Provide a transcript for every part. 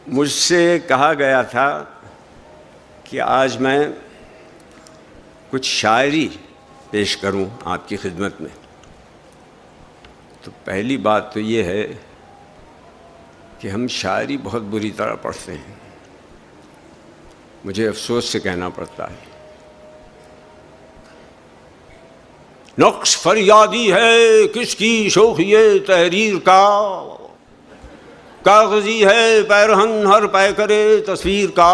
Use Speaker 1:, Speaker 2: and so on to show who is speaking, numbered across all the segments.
Speaker 1: مجھ سے کہا گیا تھا کہ آج میں کچھ شاعری پیش کروں آپ کی خدمت میں. تو پہلی بات تو یہ ہے کہ ہم شاعری بہت بری طرح پڑھتے ہیں. مجھے افسوس سے کہنا پڑتا ہے. نقش فریادی ہے کس کی شوخی تحریر کا، کاغذی ہے پیرہن ہر پے کرے تصویر کا.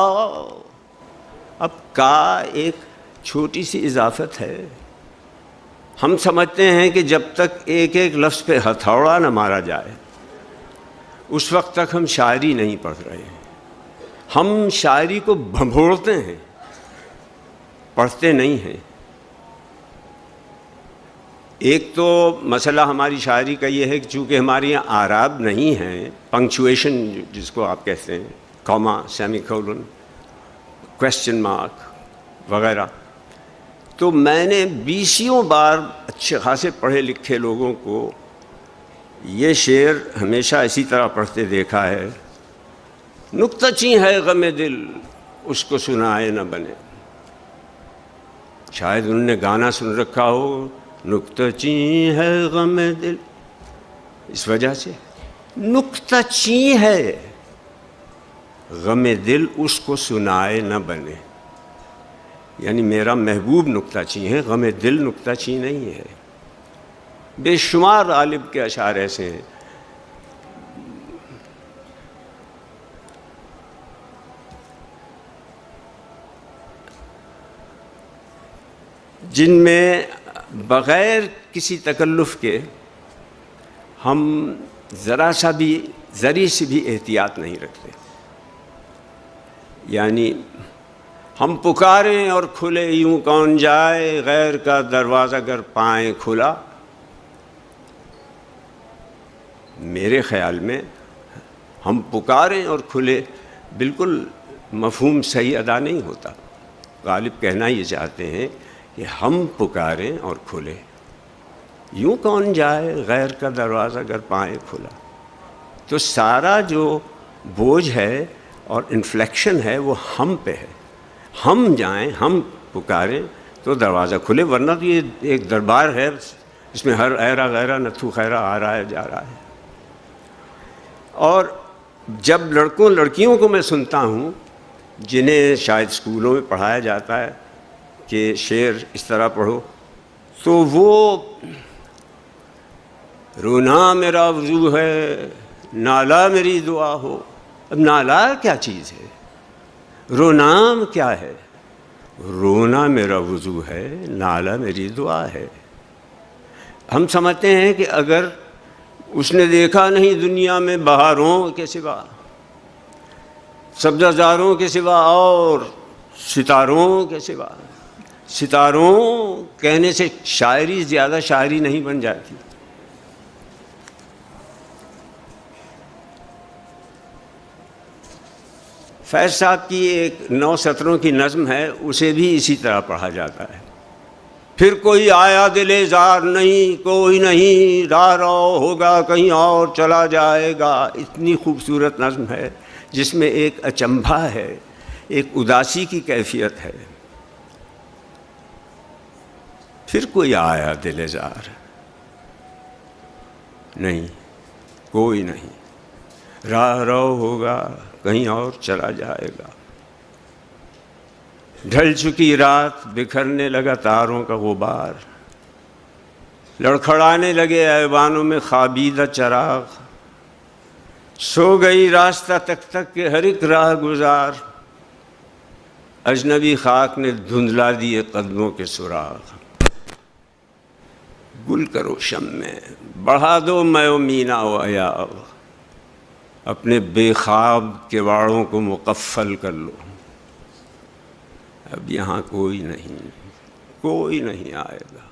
Speaker 1: اب کا ایک چھوٹی سی اضافت ہے. ہم سمجھتے ہیں کہ جب تک ایک ایک لفظ پہ ہتھوڑا نہ مارا جائے اس وقت تک ہم شاعری نہیں پڑھ رہے ہیں. ہم شاعری کو بھنبوڑتے ہیں، پڑھتے نہیں ہیں. ایک تو مسئلہ ہماری شاعری کا یہ ہے کہ چونکہ ہمارے یہاں اعراب نہیں ہیں، پنکچویشن جس کو آپ کہتے ہیں، Cama, semi colon, question mark وغیرہ، تو میں نے 20 بار اچھے خاصے پڑھے لکھے لوگوں کو یہ شعر ہمیشہ اسی طرح پڑھتے دیکھا ہے. نکتہ چیں ہے غم دل اس کو سنائے نہ بنے. شاید انہوں نے گانا سن رکھا ہو، نکتہ چیں ہے غم دل، اس وجہ سے نکتہ چیں ہے غم دل اس کو سنائے نہ بنے. یعنی میرا محبوب نکتہ چیں ہے، غم دل نکتہ چیں نہیں ہے. بے شمار غالب کے اشعار ایسے ہیں جن میں بغیر کسی تکلف کے ہم ذرا سی بھی احتیاط نہیں رکھتے. یعنی ہم پکاریں اور کھلے یوں کون جائے، غیر کا دروازہ گر پائیں کھلا. میرے خیال میں ہم پکاریں اور کھلے بالکل مفہوم صحیح ادا نہیں ہوتا. غالب کہنا یہ چاہتے ہیں کہ ہم پکاریں اور کھلے یوں کون جائے، غیر کا دروازہ گر پائیں کھلا. تو سارا جو بوجھ ہے اور انفلیکشن ہے وہ ہم پہ ہے. ہم جائیں، ہم پکاریں تو دروازہ کھلے، ورنہ تو یہ ایک دربار ہے، اس میں ہر ایرا غیرہ نتھو خیرہ آ رہا ہے جا رہا ہے. اور جب لڑکوں لڑکیوں کو میں سنتا ہوں جنہیں شاید اسکولوں میں پڑھایا جاتا ہے کہ شعر اس طرح پڑھو، تو وہ رونا میرا وضو ہے نالا میری دعا ہو. اب نالا کیا چیز ہے، رونا کیا ہے؟ رونا میرا وضو ہے، نالا میری دعا ہے. ہم سمجھتے ہیں کہ اگر اس نے دیکھا نہیں دنیا میں بہاروں کے سوا، سبزہ زاروں کے سوا اور ستاروں کے سوا. ستاروں کہنے سے شاعری زیادہ شاعری نہیں بن جاتی. فیض صاحب کی ایک 9 سطروں کی نظم ہے، اسے بھی اسی طرح پڑھا جاتا ہے. پھر کوئی آیا دل زار نہیں، کوئی نہیں راہ رو ہوگا کہیں اور چلا جائے گا. اتنی خوبصورت نظم ہے جس میں ایک اچنبھا ہے، ایک اداسی کی کیفیت ہے. پھر کوئی آیا دل زار نہیں، کوئی نہیں راہ رو ہوگا کہیں اور چلا جائے گا. ڈھل چکی رات، بکھرنے لگا تاروں کا غبار، لڑکھڑانے لگے ایوانوں میں خوابیدہ چراغ. سو گئی راستہ تک تک کے ہر ایک راہ گزار، اجنبی خاک نے دھندلا دیے قدموں کے سراغ. گل کرو شم میں بڑھا دو میں و مینا و ایاغ، اپنے بے خواب کے واڑوں کو مقفل کر لو. اب یہاں کوئی نہیں آئے گا.